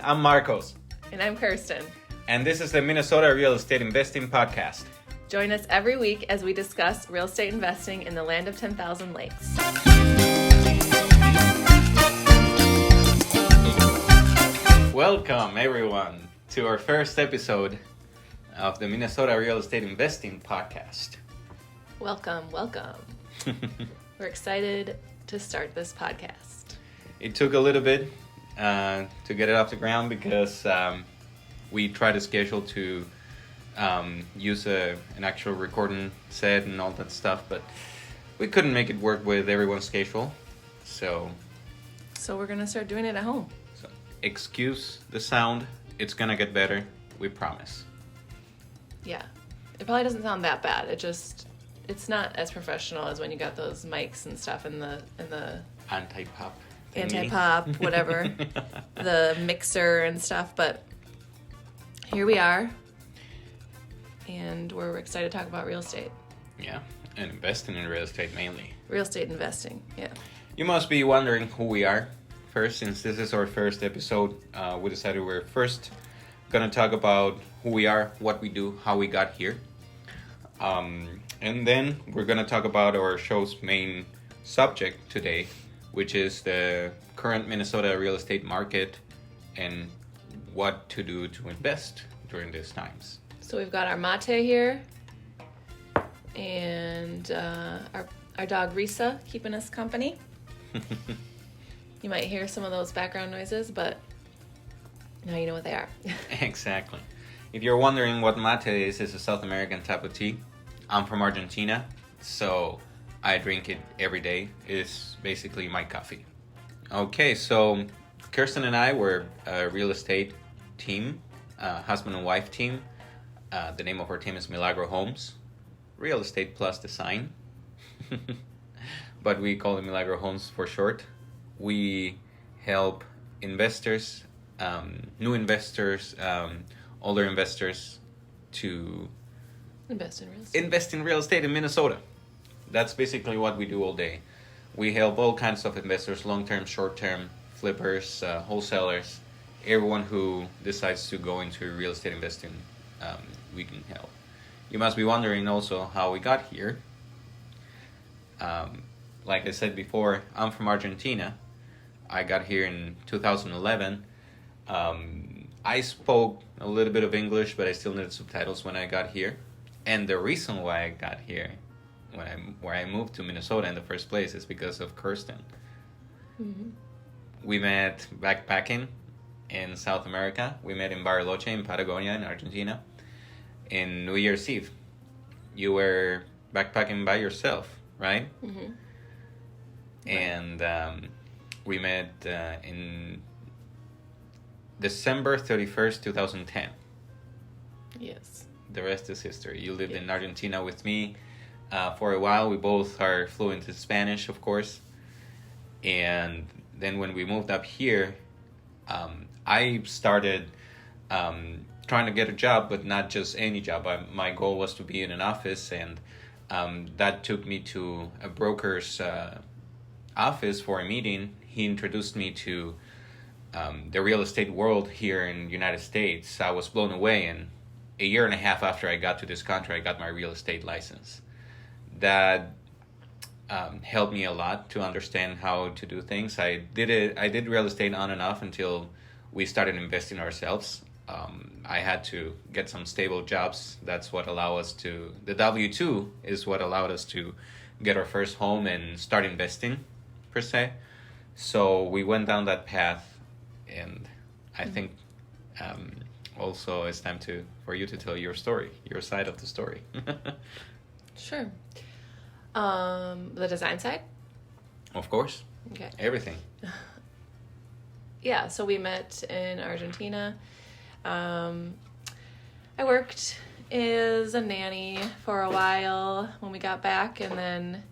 I'm Marcos. And I'm Kirsten. And this is the Minnesota Real Estate Investing Podcast. Join us every week as we discuss real estate investing in the land of 10,000 lakes. Welcome, everyone, to our first episode of the Minnesota Real Estate Investing Podcast. Welcome. We're excited to start this podcast. It took a little bit to get it off the ground because we tried to schedule to use an actual recording set and all that stuff, but we couldn't make it work with everyone's schedule. So we're going to start doing it at home. So excuse the sound. It's going to get better. We promise. Yeah. It probably doesn't sound that bad. It's not as professional as when you got those mics and stuff in the Anti-pop, whatever, the mixer and stuff, but here we are, and we're excited to talk about real estate. Yeah, and investing in real estate mainly. Real estate investing, yeah. You must be wondering who we are. First, since this is our first episode, we decided we're first going to talk about who we are, what we do, how we got here. And then we're going to talk about our show's main subject today, which is the current Minnesota real estate market and what to do to invest during these times. So we've got our mate here and our dog Risa keeping us company. You might hear some of those background noises, but now you know what they are. Exactly. If you're wondering what mate is, it's a South American type of tea. I'm from Argentina, so I drink it every day. It's basically my coffee. Okay, so Kirsten and I were a real estate team, husband and wife team. The name of our team is Milagro Homes, Real Estate Plus Design. But we call it Milagro Homes for short. We help investors, new investors, older investors to invest in real estate. Invest in real estate in Minnesota. That's basically what we do all day. We help all kinds of investors, long-term, short-term, flippers, wholesalers, everyone who decides to go into real estate investing, we can help. You must be wondering also how we got here. Like I said before, I'm from Argentina. I got here in 2011. I spoke a little bit of English, but I still needed subtitles when I got here. And the reason why I got here, where I moved to Minnesota in the first place, is because of Kirsten. Mm-hmm. We met backpacking in South America. We met in Bariloche in Patagonia in Argentina in New Year's Eve. You were backpacking by yourself, right? Mm-hmm. And we met in December 31st, 2010. Yes. The rest is history. You lived in Argentina with me for a while. We both are fluent in Spanish, of course. And then when we moved up here, I started trying to get a job, but not just any job. My goal was to be in an office, and that took me to a broker's office for a meeting. He introduced me to the real estate world here in the United States. I was blown away, and a year and a half after I got to this country, I got my real estate license. That helped me a lot to understand how to do things. I did real estate on and off until we started investing ourselves. I had to get some stable jobs. That's what allowed us to, the W-2 is what allowed us to get our first home and start investing, per se. So we went down that path, and I think also it's time for you to tell your story, your side of the story. Sure. The design side? Of course. Okay. Everything. Yeah, so we met in Argentina. I worked as a nanny for a while when we got back, and then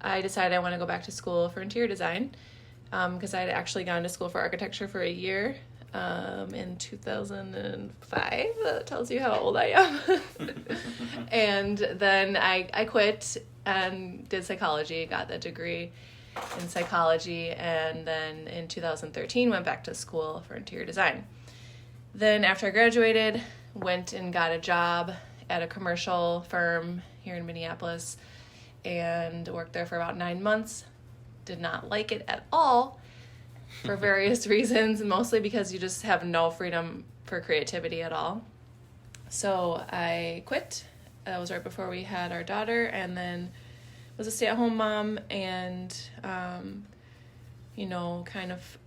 I decided I want to go back to school for interior design because I had actually gone to school for architecture for a year in 2005. That tells you how old I am. And then I quit and did psychology, got that degree, in psychology, and then in 2013 went back to school for interior design. Then after I graduated, went and got a job at a commercial firm here in Minneapolis and worked there for about 9 months. Did not like it at all for various reasons, mostly because you just have no freedom for creativity at all. So I quit. That was right before we had our daughter, and then was a stay-at-home mom, and kind of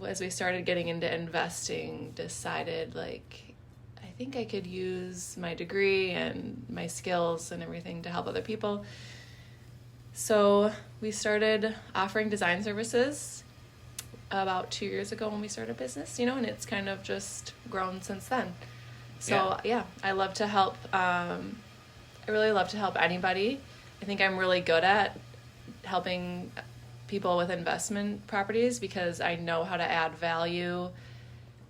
as we started getting into investing, decided like I think I could use my degree and my skills and everything to help other people. So we started offering design services about 2 years ago when we started a business, and it's kind of just grown since then. So yeah I love to help. I really love to help anybody. I think I'm really good at helping people with investment properties because I know how to add value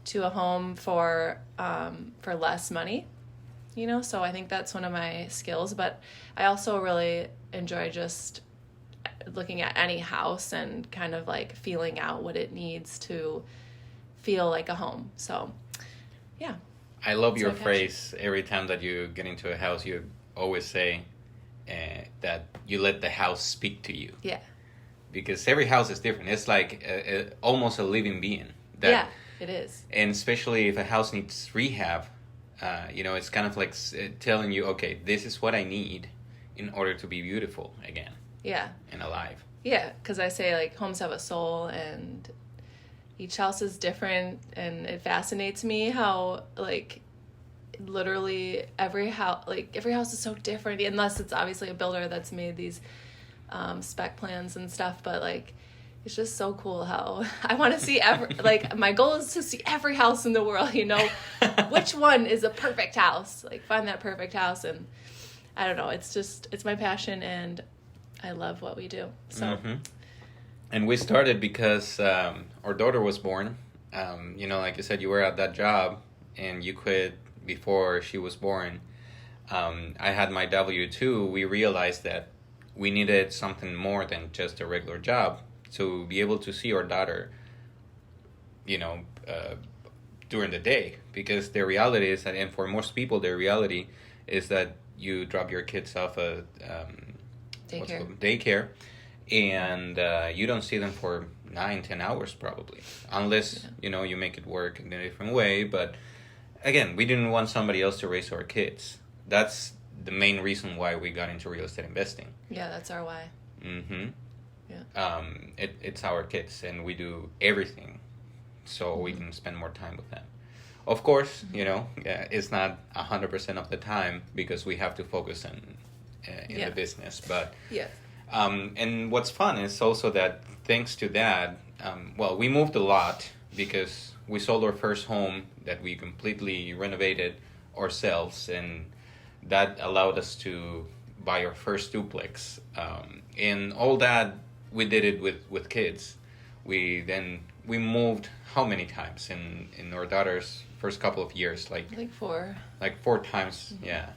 to a home for less money, so I think that's one of my skills. But I also really enjoy just looking at any house and kind of like feeling out what it needs to feel like a home. So yeah, I love your phrase. Every time that you get into a house, you always say that you let the house speak to you. Yeah. Because every house is different. It's like almost a living being. Yeah, it is. And especially if a house needs rehab, it's kind of like telling you, okay, this is what I need in order to be beautiful again. Yeah. And alive. Yeah, because I say like homes have a soul, and each house is different, and it fascinates me how like literally every house is so different, unless it's obviously a builder that's made these spec plans and stuff, but like it's just so cool how I want to see like my goal is to see every house in the world, which one is a perfect house, like find that perfect house. And I don't know, it's my passion, and I love what we do. So mm-hmm. And we started because our daughter was born. Like you said, you were at that job and you quit before she was born. I had my W-2. We realized that we needed something more than just a regular job to be able to see our daughter, during the day. Because the reality is that, and for most people, the reality is that you drop your kids off at daycare, and you don't see them for 9-10 hours probably, unless you make it work in a different way. But again, we didn't want somebody else to raise our kids. That's the main reason why we got into real estate investing. Yeah, that's our why. Mm-hmm. Yeah. It's our kids, and we do everything so we can spend more time with them. Of course, it's not 100% of the time because we have to focus in the business. But yeah. And what's fun is also that thanks to that, we moved a lot because we sold our first home that we completely renovated ourselves, and that allowed us to buy our first duplex. And all that, we did it with kids. We moved how many times in our daughter's first couple of years? Like 4. Like 4 times, mm-hmm. Yeah.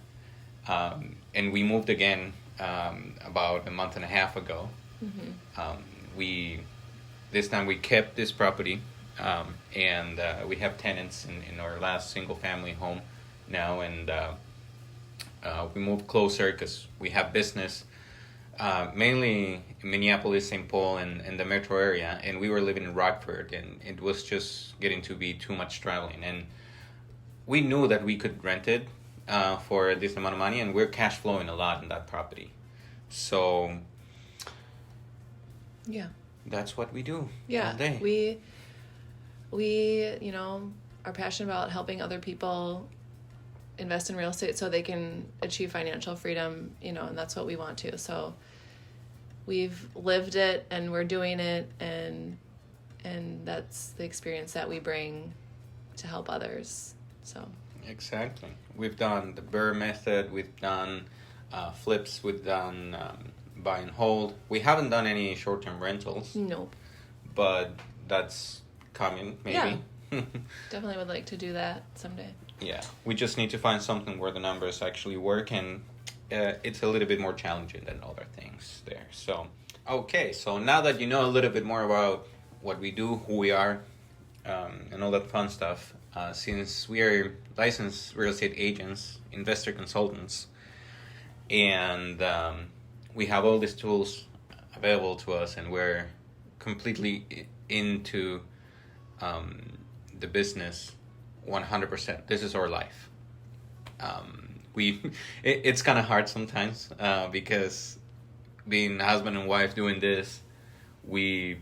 And we moved again about a month and a half ago. Mm-hmm. This time we kept this property, and we have tenants in our last single family home now, and we moved closer because we have business, mainly in Minneapolis, St. Paul, and the metro area, and we were living in Rockford, and it was just getting to be too much traveling, and we knew that we could rent it for this amount of money, and we're cash flowing a lot in that property. So yeah, that's what we do all day. We are passionate about helping other people invest in real estate so they can achieve financial freedom, and that's what we want to. So we've lived it, and we're doing it, and that's the experience that we bring to help others. So exactly. We've done the BRRRR method, we've done flips, we've done buy and hold. We haven't done any short-term rentals. Nope. But that's coming, maybe. Yeah. Definitely would like to do that someday. Yeah. We just need to find something where the numbers actually work, and it's a little bit more challenging than other things there. So Okay, so now that you know a little bit more about what we do, who we are, and all that fun stuff, since we are licensed real estate agents, investor consultants, and we have all these tools available to us, and we're completely into the business 100%. This is our life. It's kind of hard sometimes because being husband and wife doing this, we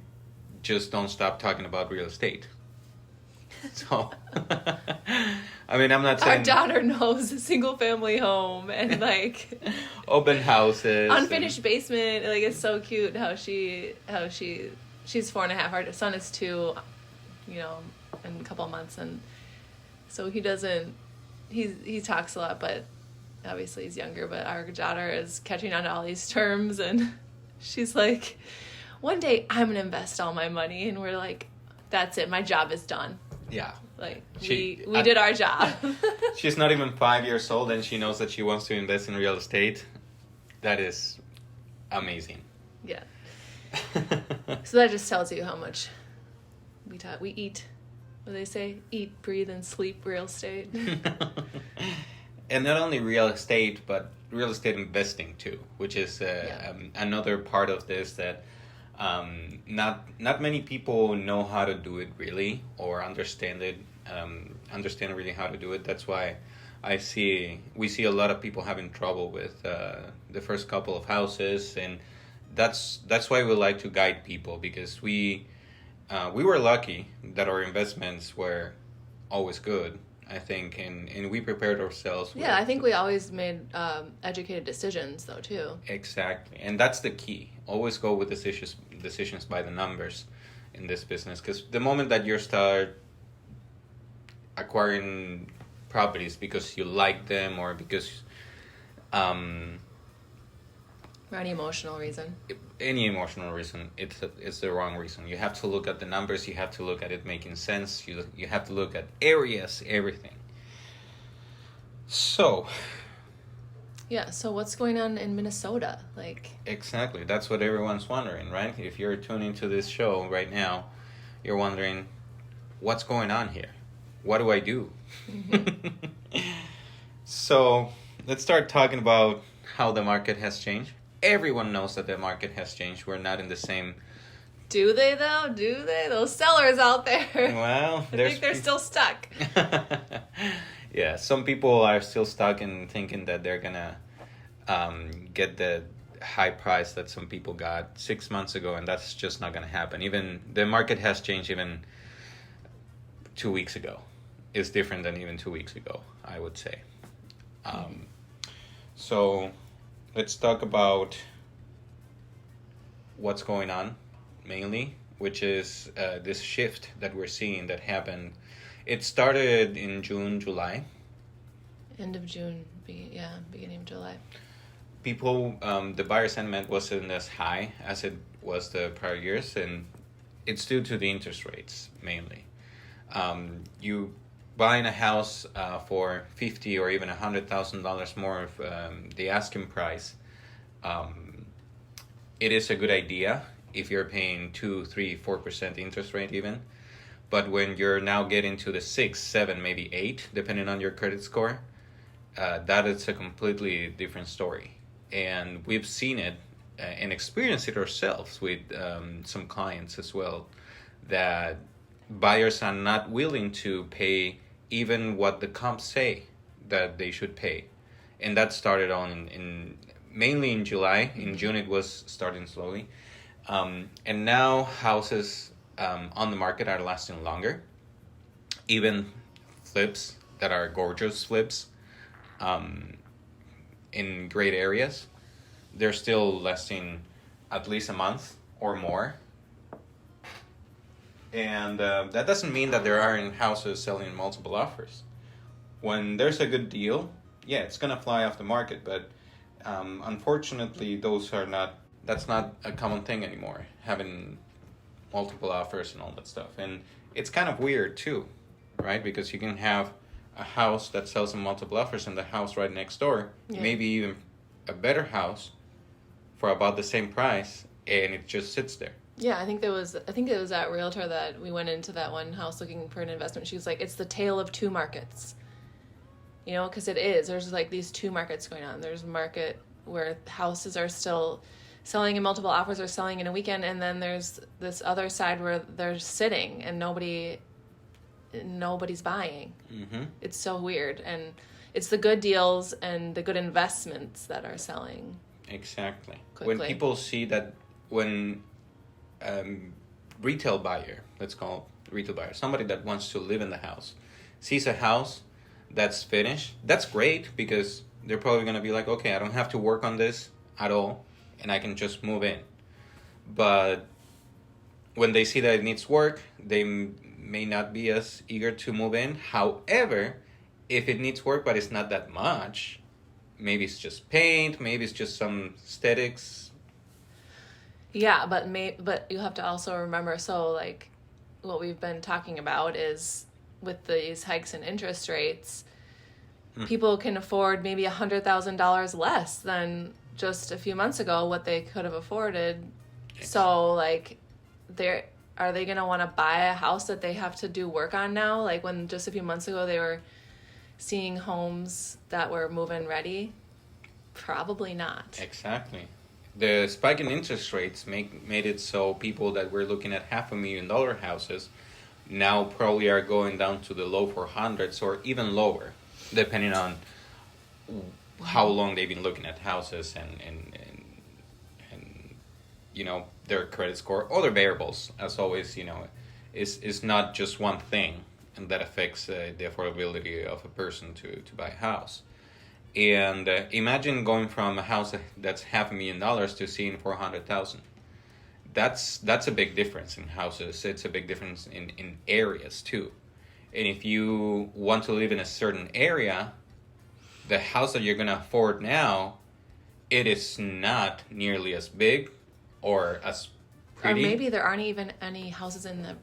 just don't stop talking about real estate. So, I mean, I'm not saying... Our daughter knows a single family home and like... open houses. Unfinished basement. Like, it's so cute how she's 4.5. Our son is 2, in a couple of months. And so he talks a lot, but obviously he's younger. But our daughter is catching on to all these terms, and she's like, one day I'm going to invest all my money. And we're like, that's it. My job is done. Yeah. Like, we did our job. She's not even 5 years old, and she knows that she wants to invest in real estate. That is amazing. Yeah. So that just tells you how much we eat. What do they say? Eat, breathe, and sleep real estate. And not only real estate, but real estate investing too, which is another part of this that not many people know how to do it really, or understand really how to do it. That's why we see a lot of people having trouble with the first couple of houses, and that's why we like to guide people, because we were lucky that our investments were always good, I think, and we prepared ourselves. Yeah, I think we always made educated decisions, though, too. Exactly, and that's the key. Always go with decisions by the numbers in this business, because the moment that you start acquiring properties because you like them or because... for any emotional reason. Any emotional reason, it's the wrong reason. You have to look at the numbers. You have to look at it making sense. You have to look at areas, everything. So. Yeah. So what's going on in Minnesota? Like. Exactly. That's what everyone's wondering, right? If you're tuning to this show right now, you're wondering, what's going on here? What do I do? Mm-hmm. So let's start talking about how the market has changed. Everyone knows that the market has changed. We're not in the same... Do they, though? Do they? Those sellers out there. Well, I think they're still stuck. Yeah, some people are still stuck in thinking that they're going to get the high price that some people got 6 months ago, and that's just not going to happen. Even the market has changed even 2 weeks ago. It's different than even 2 weeks ago, I would say. So... let's talk about what's going on, mainly, which is this shift that we're seeing that happened. It started in June, July. End of June, beginning of July. People, the buyer sentiment wasn't as high as it was the prior years, and it's due to the interest rates, mainly. You buying a house for $50,000 or even $100,000 more of the asking price, it is a good idea if you're paying 2%, 3%, 4% interest rate even. But when you're now getting to the 6, 7, maybe 8, depending on your credit score, that is a completely different story. And we've seen it and experienced it ourselves with some clients as well, that buyers are not willing to pay even what the comps say that they should pay. And that started on mainly in July. In June it was starting slowly. And now houses on the market are lasting longer. Even flips that are gorgeous flips in great areas, they're still lasting at least a month or more. And that doesn't mean that there aren't houses selling multiple offers. When there's a good deal, yeah, it's going to fly off the market. But unfortunately, that's not a common thing anymore, having multiple offers and all that stuff. And it's kind of weird too, right? Because you can have a house that sells in multiple offers and the house right next door, maybe even a better house for about the same price, and it just sits there. Yeah, I think it was that realtor that we went into that one house looking for an investment. She was like, it's the tale of two markets. You know, because it is. There's like these two markets going on. There's a market where houses are still selling and multiple offers are selling in a weekend, and then there's this other side where they're sitting and nobody's buying. Mm-hmm. It's so weird, and it's the good deals and the good investments that are selling. Exactly. Quickly. When people see that, when retail buyer, let's call it retail buyer, somebody that wants to live in the house, sees a house that's finished, that's great, because they're probably going to be like, okay, I don't have to work on this at all, and I can just move in. But when they see that it needs work, they may not be as eager to move in. However, if it needs work but it's not that much, maybe it's just paint, maybe it's just some aesthetics. Yeah, but you have to also remember, so like what we've been talking about is with these hikes in interest rates, people can afford maybe $100,000 less than just a few months ago what they could have afforded. So like, are they going to want to buy a house that they have to do work on now? Like when just a few months ago they were seeing homes that were move-in ready? Probably not. Exactly. The spike in interest rates made it so people that were looking at $500,000 houses now probably are going down to the low 400s or even lower, depending on how long they've been looking at houses and you know, their credit score, other variables. As always, you know, is not just one thing and that affects the affordability of a person to buy a house. And imagine going from a house that's $500,000 to seeing 400,000. That's a big difference in houses. It's a big difference in areas too. And if you want to live in a certain area, the house that you're gonna afford now, it is not nearly as big or as pretty. Or maybe there aren't even any houses in the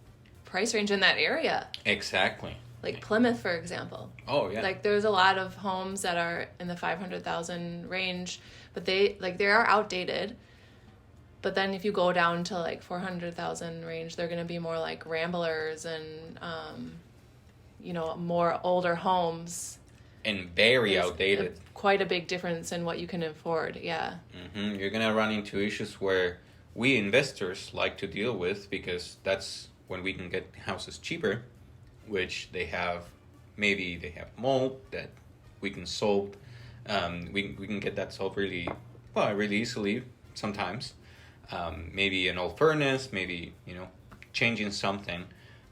price range in that area. Exactly. Like Plymouth, for example. Oh, yeah. Like there's a lot of homes that are in the 500,000 range, but they are outdated. But then if you go down to like 400,000 range, they're going to be more like Ramblers and, you know, more older homes. And very outdated. Quite a big difference in what you can afford, yeah. Mm-hmm. You're going to run into issues where we investors like to deal with, because that's when we can get houses cheaper, which they have mold that we can solve. We can get that solved really easily sometimes. Maybe an old furnace, maybe, you know, changing something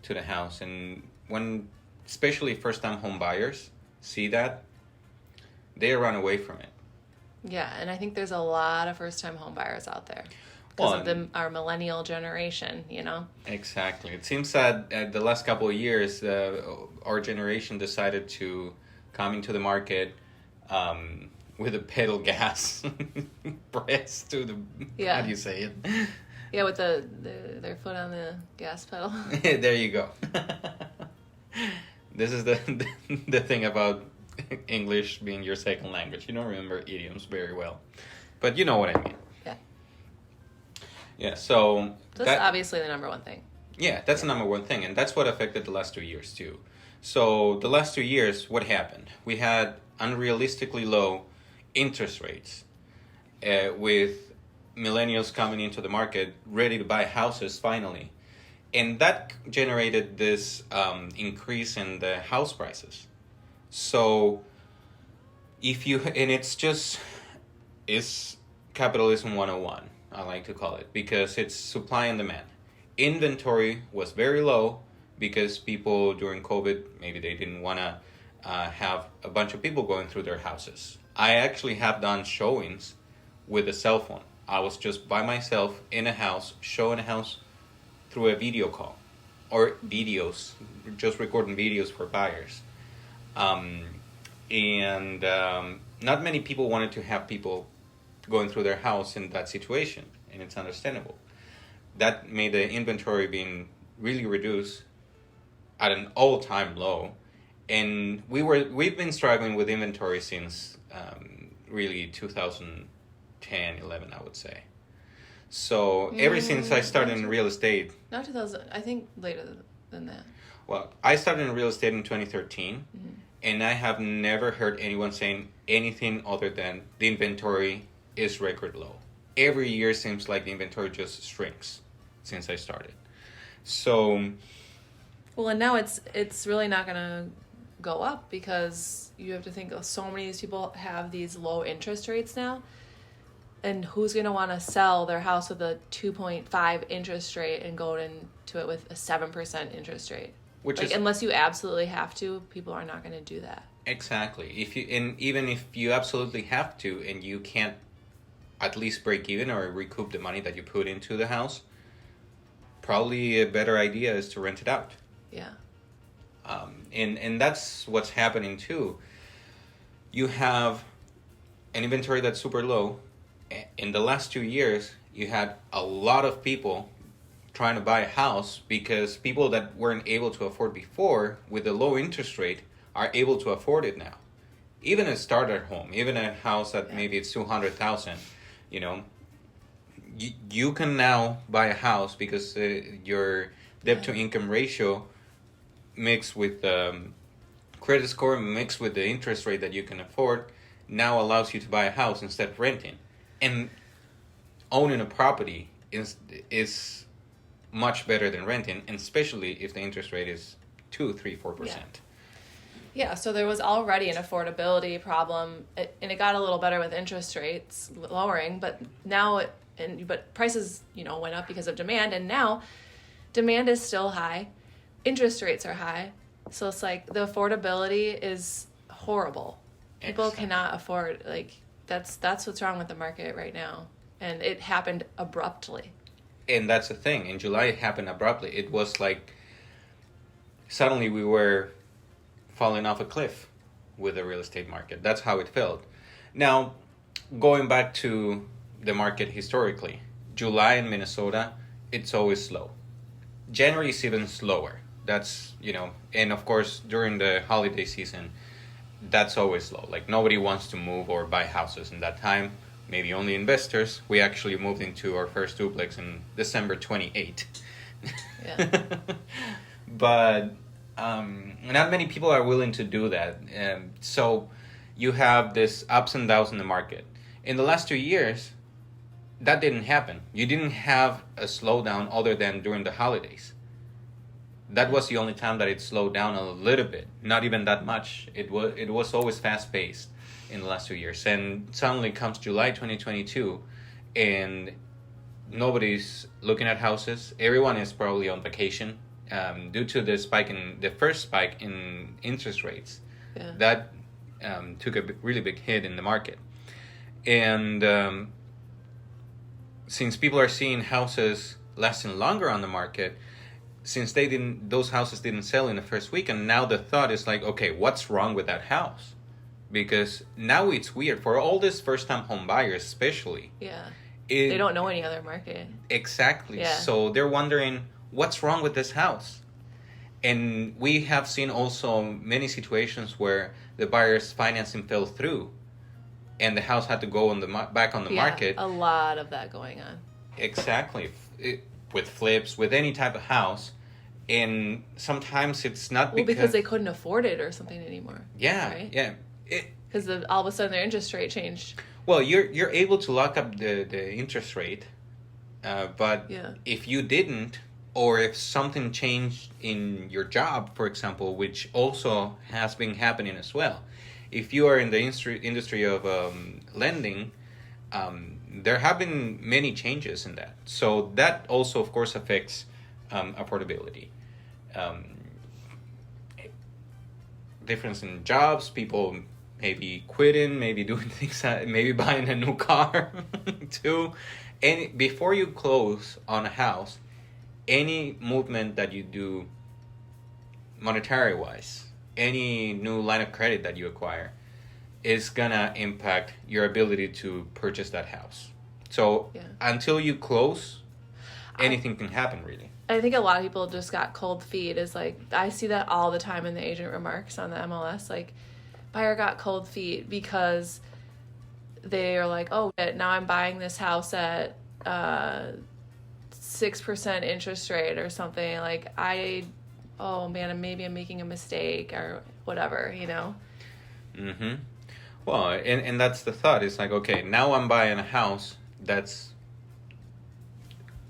to the house. And when especially first-time home buyers see that, they run away from it. Yeah, and I think there's a lot of first-time home buyers out there because of our millennial generation, you know? Exactly. It seems that the last couple of years, our generation decided to come into the market with a pedal gas press to the... Yeah. How do you say it? Yeah, with their foot on the gas pedal. There you go. This is the thing about English being your second language. You don't remember idioms very well. But you know what I mean. Yeah. Yeah, so... That's obviously the number one thing. Yeah, that's the number one thing. And that's what affected the last 2 years, too. So the last 2 years, what happened? We had unrealistically low interest rates with millennials coming into the market ready to buy houses finally. And that generated this increase in the house prices. So it's capitalism 101, I like to call it, because it's supply and demand. Inventory was very low because people during COVID, maybe they didn't want to have a bunch of people going through their houses. I actually have done showings with a cell phone. I was just by myself in a house, showing a house through a video call or videos, just recording videos for buyers. Not many people wanted to have people going through their house in that situation, and it's understandable. That made the inventory being really reduced at an all-time low, and we've been struggling with inventory since really 2010, 11, I would say. So ever since I started in real estate, Not 2000. I think later than that. well, I started in real estate in 2013, and I have never heard anyone saying anything other than the inventory is record low. Every year seems like the inventory just shrinks since I started. So, Well, and now it's really not going to go up because you have to think so many of these people have these low interest rates now. And who's going to want to sell their house with a 2.5 interest rate and go into it with a 7% interest rate? which Like, is unless you absolutely have to, people are not going to do that. exactly, if you, and even if you absolutely have to and you can't at least break even or recoup the money that you put into the house, probably a better idea is to rent it out. Yeah. And that's what's happening too. You have an inventory that's super low. In the last 2 years, you had a lot of people trying to buy a house because people that weren't able to afford before with the low interest rate are able to afford it now. Even a starter home, even a house that maybe it's 200,000, you know, you can now buy a house because your debt to income ratio mixed with credit score mixed with the interest rate that you can afford now allows you to buy a house instead of renting. And owning a property is much better than renting, and especially if the interest rate is 2, 3, 4%. Yeah, so there was already an affordability problem, and it got a little better with interest rates lowering, but now but prices, went up because of demand, and now demand is still high, interest rates are high, so it's like the affordability is horrible. People cannot afford, that's what's wrong with the market right now, and it happened abruptly. And that's the thing. In July, it happened abruptly. It was like suddenly we were falling off a cliff with the real estate market. That's how it felt. Now, going back to the market historically, July in Minnesota, it's always slow. January is even slower. That's, and of course, during the holiday season, that's always slow. Like, nobody wants to move or buy houses in that time. Maybe only investors. We actually moved into our first duplex in December 28. Yeah. But not many people are willing to do that. So you have this ups and downs in the market. In the last 2 years, that didn't happen. You didn't have a slowdown other than during the holidays. That was the only time that it slowed down a little bit. Not even that much. It was always fast-paced in the last 2 years. And suddenly comes July 2022, and nobody's looking at houses. Everyone is probably on vacation due to the first spike in interest rates. Yeah. That took a really big hit in the market. And since people are seeing houses lasting longer on the market, since those houses didn't sell in the first week, and now the thought is like, okay, what's wrong with that house? Because now it's weird for all these first-time home buyers, especially. Yeah. They don't know any other market. Exactly. Yeah. So they're wondering, what's wrong with this house? And we have seen also many situations where the buyer's financing fell through, and the house had to go back on the market. A lot of that going on. Exactly. With flips, with any type of house. And sometimes it's not because they couldn't afford it or something anymore. Yeah, right? yeah. Because all of a sudden their interest rate changed. Well, you're able to lock up the interest rate, but if you didn't, or if something changed in your job, for example, which also has been happening as well, if you are in the industry of lending, there have been many changes in that. So that also, of course, affects affordability. Difference in jobs, people maybe quitting, maybe doing things, maybe buying a new car too. And before you close on a house, any movement that you do monetary wise, any new line of credit that you acquire is gonna impact your ability to purchase that house. So until you close, anything can happen really. I think a lot of people just got cold feet. Is like, I see that all the time in the agent remarks on the MLS, like, buyer got cold feet because they are like, oh, now I'm buying this house at 6% interest rate or something, like oh man, maybe I'm making a mistake or whatever, Mm-hmm. Well, and that's the thought. It's like, okay, now I'm buying a house that's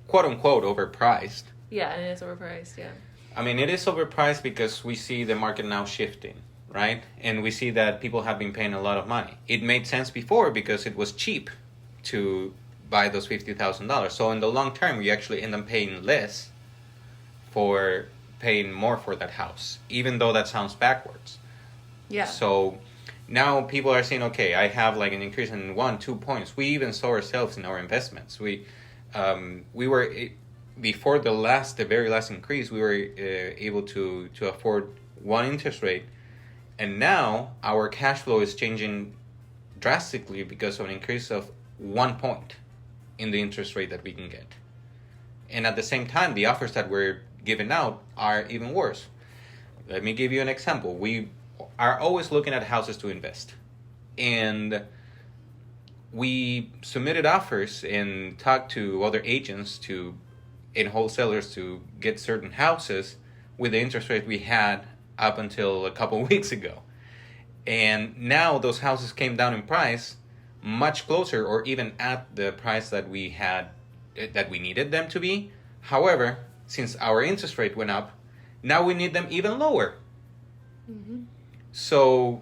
quote unquote overpriced. Yeah, and it's overpriced, yeah. I mean, it is overpriced because we see the market now shifting, right? And we see that people have been paying a lot of money. It made sense before because it was cheap to buy those $50,000. So in the long term, you actually end up paying less for paying more for that house, even though that sounds backwards. Yeah. So now people are saying, okay, I have like an increase in 1-2 points. We even saw ourselves in our investments. We were before the very last increase, we were able to afford one interest rate, and now our cash flow is changing drastically because of an increase of 1 point in the interest rate that we can get. And at the same time, the offers that we're giving out are even worse. Let me give you an example. We are always looking at houses to invest. And we submitted offers and talked to other agents and wholesalers to get certain houses with the interest rate we had up until a couple of weeks ago. And now those houses came down in price much closer or even at the price that we needed them to be. However, since our interest rate went up, now we need them even lower. Mm-hmm. So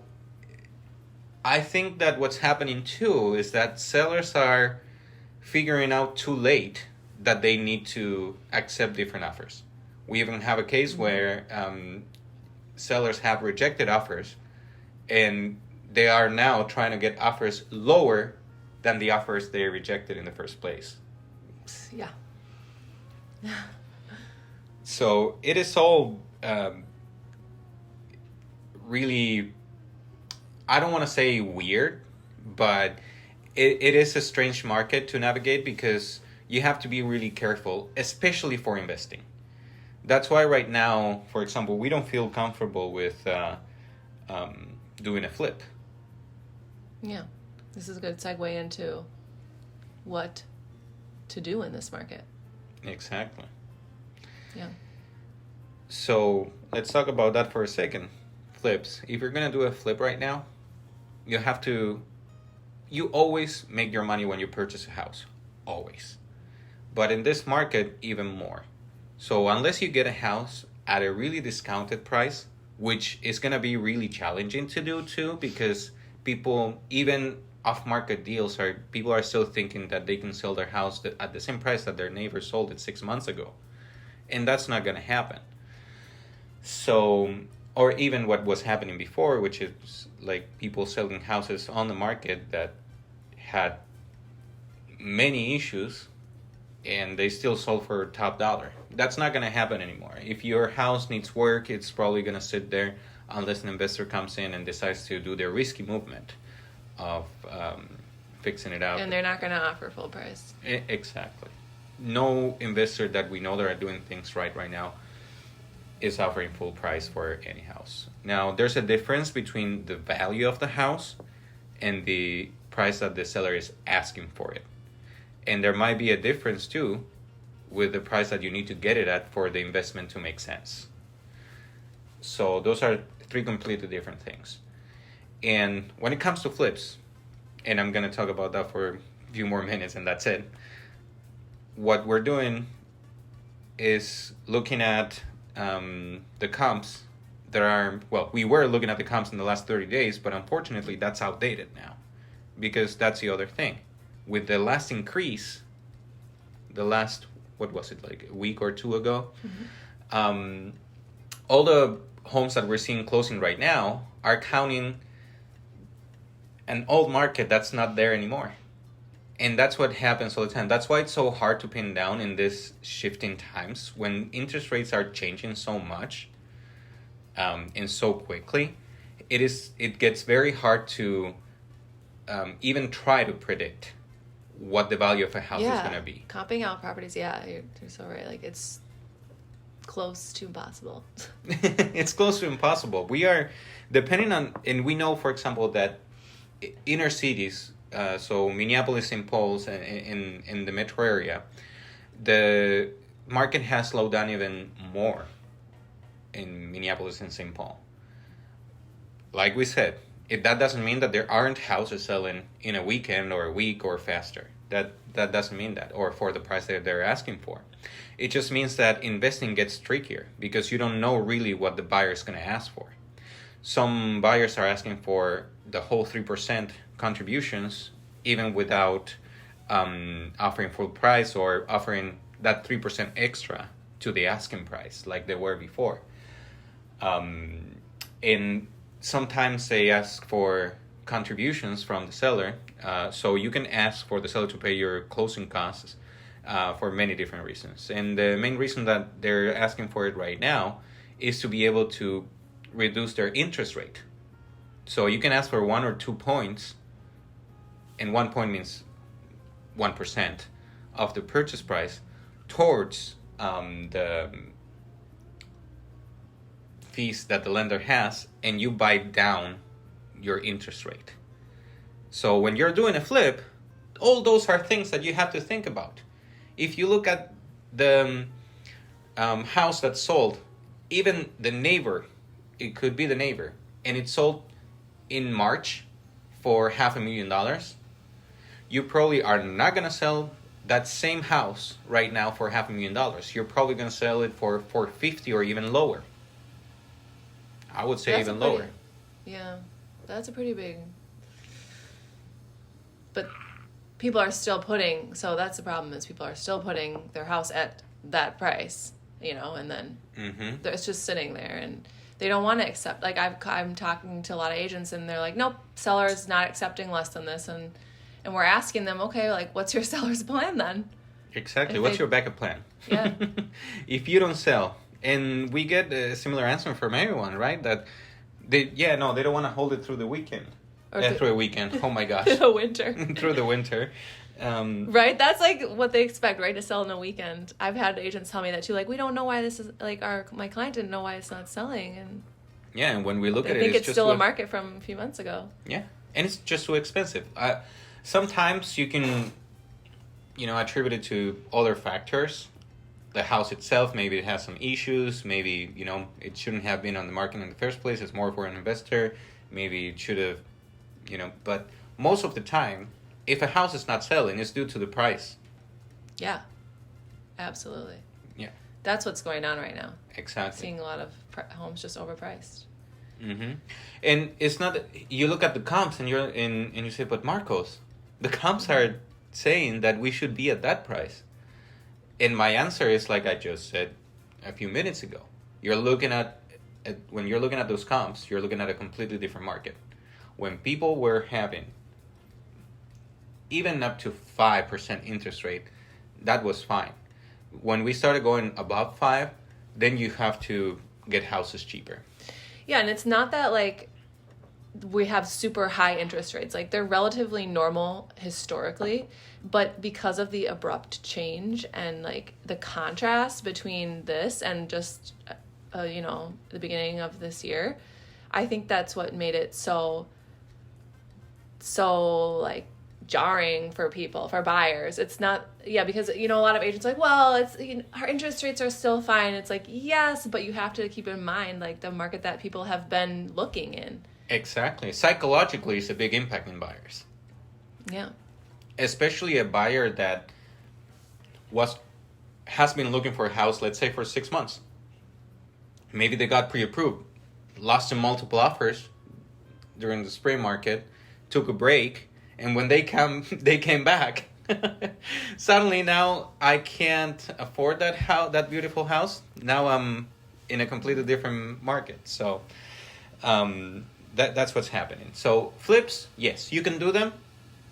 I think that what's happening too is that sellers are figuring out too late that they need to accept different offers. We even have a case where sellers have rejected offers, and they are now trying to get offers lower than the offers they rejected in the first place. Yeah. So it is all really, I don't want to say weird, but it is a strange market to navigate because you have to be really careful, especially for investing. That's why right now, for example, we don't feel comfortable with doing a flip. Yeah. This is a good segue into what to do in this market. Exactly. Yeah. So let's talk about that for a second. Flips. If you're going to do a flip right now, you always make your money when you purchase a house. Always. But in this market, even more. So unless you get a house at a really discounted price, which is going to be really challenging to do too, because people, even off-market deals, people are still thinking that they can sell their house at the same price that their neighbor sold it 6 months ago. And that's not going to happen. So, or even what was happening before, which is like people selling houses on the market that had many issues and they still sold for top dollar. That's not going to happen anymore. If your house needs work, it's probably going to sit there unless an investor comes in and decides to do their risky movement of fixing it up. And they're not going to offer full price. Exactly. No investor that we know that are doing things right now is offering full price for any house. Now, there's a difference between the value of the house and the price that the seller is asking for it. And there might be a difference too with the price that you need to get it at for the investment to make sense. So those are three completely different things. And when it comes to flips, and I'm going to talk about that for a few more minutes and that's it, what we're doing is looking at the comps that are, well, we were looking at the comps in the last 30 days, but unfortunately that's outdated now because that's the other thing. With the last increase, what was it, like a week or two ago, all the homes that we're seeing closing right now are counting an old market that's not there anymore. And that's what happens all the time. That's why it's so hard to pin down in this shifting times when interest rates are changing so much and so quickly. It gets very hard to even try to predict what the value of a house is going to be. Comping out properties, you're so right. Like, it's close to impossible. It's close to impossible. We are depending on, and we know, for example, that inner cities, so Minneapolis, St. Paul's, in the metro area, the market has slowed down even more in Minneapolis and St. Paul. Like we said, that doesn't mean that there aren't houses selling in a weekend or a week or faster. That doesn't mean that, or for the price that they're asking for. It just means that investing gets trickier because you don't know really what the buyer is going to ask for. Some buyers are asking for the whole 3% contributions, even without offering full price or offering that 3% extra to the asking price like they were before. And sometimes they ask for contributions from the seller, so you can ask for the seller to pay your closing costs for many different reasons. And the main reason that they're asking for it right now is to be able to reduce their interest rate. So you can ask for 1 or 2 points, and 1 point means 1% of the purchase price towards the fees that the lender has, and you buy down your interest rate. So when you're doing a flip, all those are things that you have to think about. If you look at the house that sold, even the neighbor, it could be the neighbor, and it sold in March for $500,000, you probably are not going to sell that same house right now for $500,000. You're probably going to sell it for $450,000 or even lower. I would say even lower. Yeah, that's a pretty big. But people are still putting, so that's the problem, is people are still putting their house at that price, and then it's just sitting there, and they don't want to accept. Like I'm talking to a lot of agents, and they're like, nope, seller's not accepting less than this, and we're asking them, okay, like, what's your seller's plan then? Exactly. What's your backup plan? Yeah. If you don't sell, and we get a similar answer from everyone, right? That they don't want to hold it through the weekend. Through a weekend. Oh my gosh. The winter. Through the winter. Right? That's like what they expect, right? To sell in a weekend. I've had agents tell me that too. Like, we don't know why this is, like, my client didn't know why it's not selling. And yeah, and when we look at it, I think it's still a market from a few months ago. Yeah, and it's just too expensive. Sometimes you can, attribute it to other factors. The house itself, maybe it has some issues. Maybe, it shouldn't have been on the market in the first place. It's more for an investor. Maybe it should have, but most of the time, if a house is not selling, it's due to the price. Yeah, absolutely. Yeah. That's what's going on right now. Exactly. Seeing a lot of homes just overpriced. Mm-hmm. And it's not, you look at the comps and you say, but Marcos, the comps are saying that we should be at that price. And my answer is, like I just said a few minutes ago, when you're looking at those comps, you're looking at a completely different market. When people were having even up to 5% interest rate, that was fine. When we started going above 5, then you have to get houses cheaper. Yeah, and it's not that, like, we have super high interest rates. Like, they're relatively normal historically, but because of the abrupt change and, like, the contrast between this and just, the beginning of this year, I think that's what made it so like, jarring for people, for buyers. It's not, because, a lot of agents are like, well, it's, our interest rates are still fine. It's like, yes, but you have to keep in mind, like, the market that people have been looking in. Exactly. Psychologically, it's a big impact in buyers. Yeah. Especially a buyer that has been looking for a house, let's say, for 6 months. Maybe they got pre-approved, lost in multiple offers during the spring market, took a break, and when they came back, suddenly now I can't afford that beautiful house. Now I'm in a completely different market. So that's what's happening. So flips, yes, you can do them,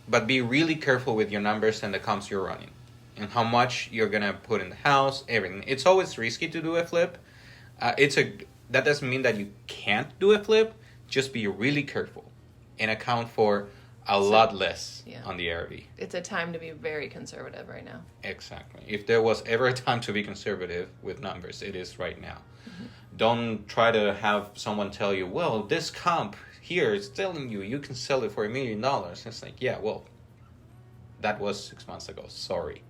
but be really careful with your numbers and the comps you're running and how much you're going to put in the house, everything. It's always risky to do a flip. That doesn't mean that you can't do a flip. Just be really careful and account for a lot less on the ARV. It's a time to be very conservative right now. Exactly. If there was ever a time to be conservative with numbers, it is right now. Mm-hmm. Don't try to have someone tell you, well, this comp here is telling you can sell it for $1 million. It's like, yeah, well, That was 6 months ago. Sorry.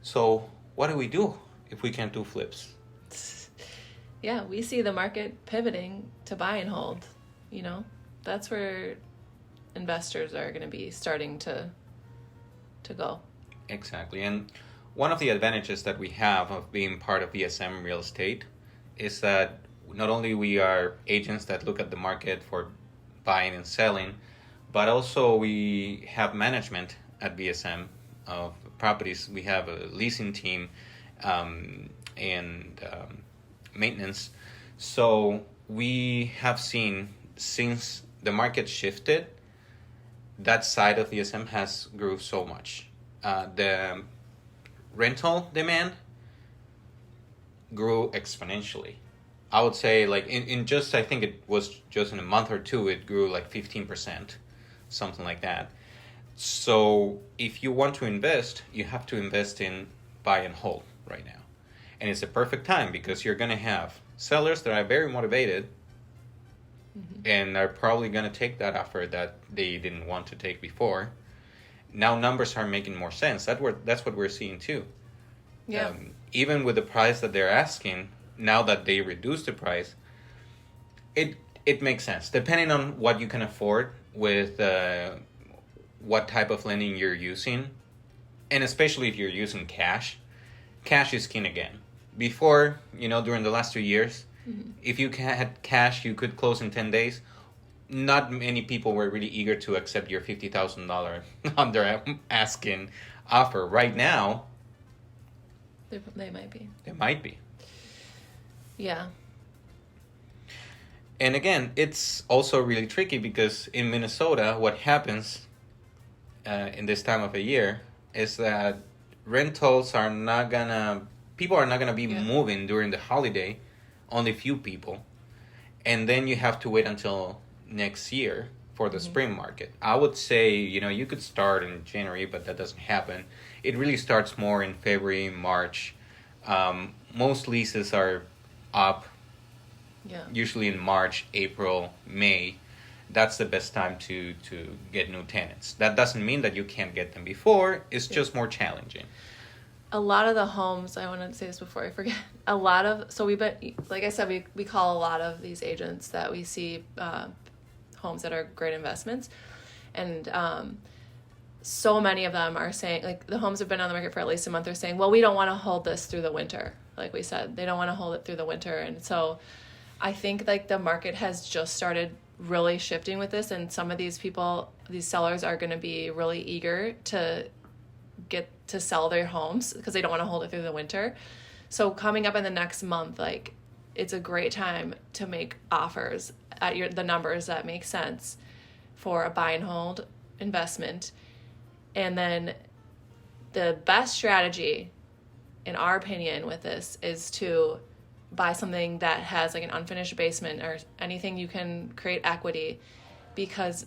So what do we do if we can't do flips? Yeah, we see the market pivoting to buy and hold. That's where investors are going to be starting to go. Exactly. And one of the advantages that we have of being part of VSM Real Estate is that not only we are agents that look at the market for buying and selling, but also we have management at VSM of properties. We have a leasing team and maintenance. So we have seen, since the market shifted, that side of VSM has grew so much. The rental demand grew exponentially. I would say, like, in just, I think it was just in a month or two, it grew like 15%, something like that. So if you want to invest, you have to invest in buy and hold right now. And it's a perfect time because you're going to have sellers that are very motivated and are probably going to take that offer that they didn't want to take before. Now numbers are making more sense. That's what we're seeing too. Yeah. Even with the price that they're asking, now that they reduce the price, it makes sense depending on what you can afford with what type of lending you're using, and especially if you're using cash. Cash is king again. Before, during the last 2 years, if you had cash, you could close in 10 days. Not many people were really eager to accept your $50,000 under asking offer. Right now, they might be. They might be. Yeah. And again, it's also really tricky because in Minnesota, what happens in this time of the year is that rentals are not gonna, people are not gonna be moving during the holiday, only few people. And then you have to wait until next year for the spring market. I would say, you could start in January, but that doesn't happen. It really starts more in February, March. Most leases are up usually in March, April, May. That's the best time to get new tenants. That doesn't mean that you can't get them before. It's just more challenging. A lot of the homes, I want to say this before I forget, like I said, we call a lot of these agents that we see homes that are great investments. And so many of them are saying, like, the homes have been on the market for at least a month. They're saying, well, we don't want to hold this through the winter. Like we said, they don't want to hold it through the winter. And so I think, like, the market has just started really shifting with this. And some of these sellers are going to be really eager to get to sell their homes because they don't want to hold it through the winter. So coming up in the next month, like, it's a great time to make offers at the numbers that make sense for a buy and hold investment. And then the best strategy, in our opinion, with this is to buy something that has, like, an unfinished basement or anything you can create equity, because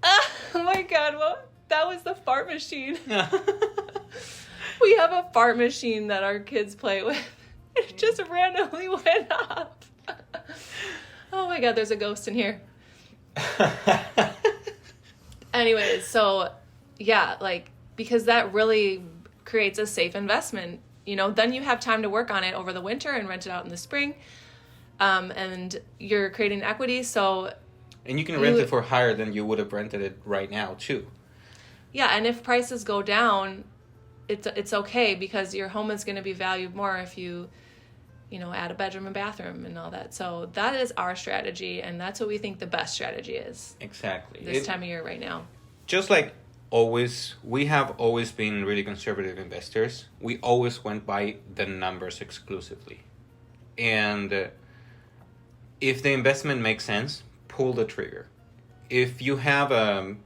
oh my God, that was the fart machine. We have a fart machine that our kids play with. It just randomly went off. Oh my God, there's a ghost in here. Anyways, so yeah, like, because that really creates a safe investment. Then you have time to work on it over the winter and rent it out in the spring. And you're creating equity, and you can rent it for higher than you would have rented it right now too. Yeah, and if prices go down, it's okay, because your home is going to be valued more if you add a bedroom and bathroom and all that. So that is our strategy, and that's what we think the best strategy is. Exactly. This time of year right now. Just like always, we have always been really conservative investors. We always went by the numbers exclusively. And if the investment makes sense, pull the trigger. If you have a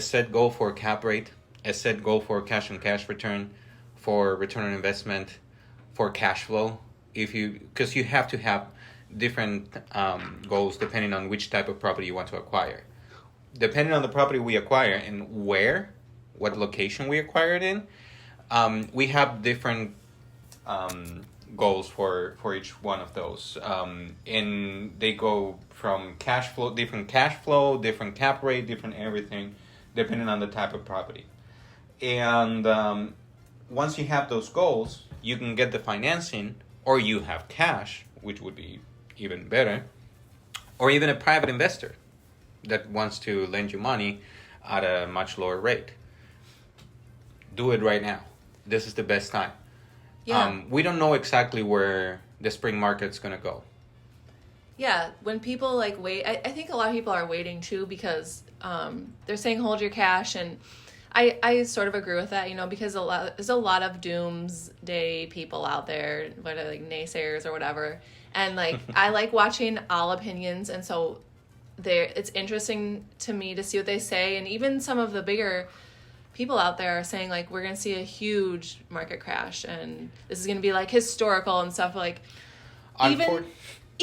set goal for cap rate, a set goal for cash on cash return, for return on investment, for cash flow, because you have to have different goals depending on which type of property you want to acquire. Depending on the property we acquire and what location we acquire it in, we have different goals for each one of those. And they go from different cash flow, different cap rate, different everything. depending on the type of property. And once you have those goals, you can get the financing, or you have cash, which would be even better, or even a private investor that wants to lend you money at a much lower rate. Do it right now. This is the best time. Yeah. We don't know exactly where the spring market's going to go. Yeah, when people like wait, I think a lot of people are waiting too because they're saying hold your cash, and I sort of agree with that, because there's a lot of doomsday people out there, whether like naysayers or whatever, and like I like watching all opinions, and so it's interesting to me to see what they say, and even some of the bigger people out there are saying like we're gonna see a huge market crash, and this is gonna be like historical and stuff like.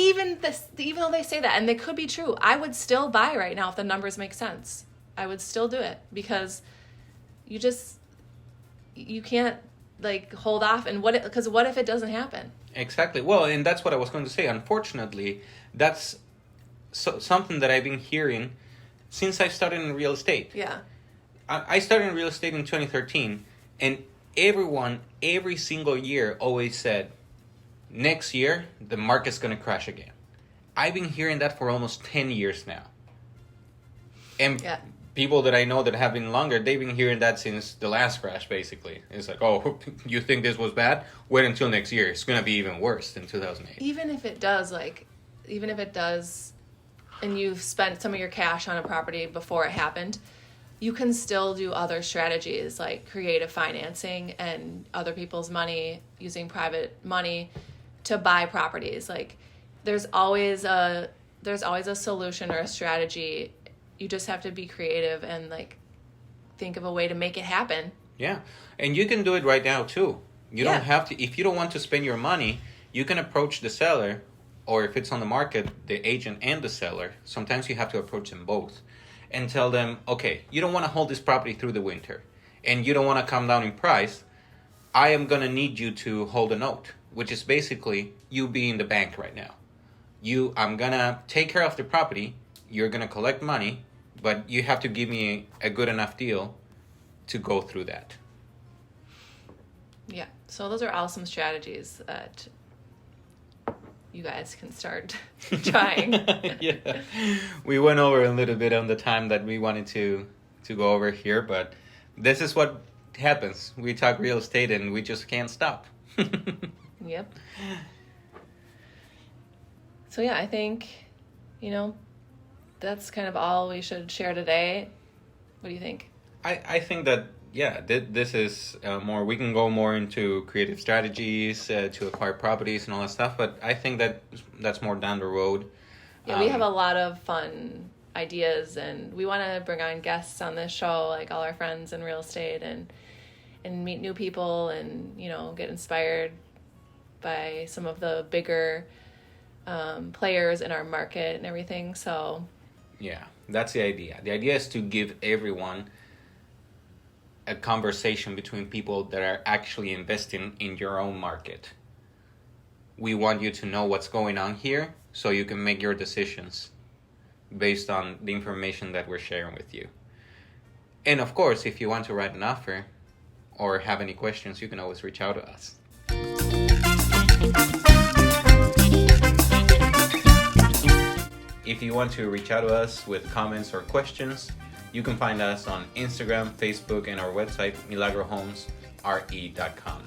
Even though they say that, and they could be true, I would still buy right now if the numbers make sense. I would still do it because you can't like hold off. And what if it doesn't happen? Exactly. Well, and that's what I was going to say. Unfortunately, that's something that I've been hearing since I started in real estate. Yeah. I started in real estate in 2013, and every single year always said, next year, the market's going to crash again. I've been hearing that for almost 10 years now. And people that I know that have been longer, they've been hearing that since the last crash, basically. It's like, oh, you think this was bad? Wait until next year. It's going to be even worse than 2008. Even if it does, and you've spent some of your cash on a property before it happened, you can still do other strategies like creative financing and other people's money, using private money to buy properties. Like there's always a solution or a strategy. You just have to be creative and like think of a way to make it happen. Yeah. And you can do it right now too. You don't have to, if you don't want to spend your money, you can approach the seller, or if it's on the market, the agent and the seller. Sometimes you have to approach them both and tell them, okay, you don't want to hold this property through the winter and you don't want to come down in price. I am going to need you to hold a note, which is basically you being the bank right now. I'm going to take care of the property. You're going to collect money, but you have to give me a good enough deal to go through that. Yeah. So those are all some strategies that you guys can start trying. Yeah. We went over a little bit on the time that we wanted to go over here, but this is what happens. We talk real estate and we just can't stop. Yep. So yeah, I think, that's kind of all we should share today. What do you think? I think that, this is more, we can go more into creative strategies to acquire properties and all that stuff, but I think that that's more down the road. Yeah, we have a lot of fun ideas, and we want to bring on guests on this show, like all our friends in real estate, and meet new people and, get inspired by some of the bigger players in our market and everything. So yeah, that's the idea. The idea is to give everyone a conversation between people that are actually investing in your own market. We want you to know what's going on here so you can make your decisions based on the information that we're sharing with you. And of course, if you want to write an offer or have any questions, you can always reach out to us. If you want to reach out to us with comments or questions, you can find us on Instagram, Facebook, and our website, milagrohomesre.com.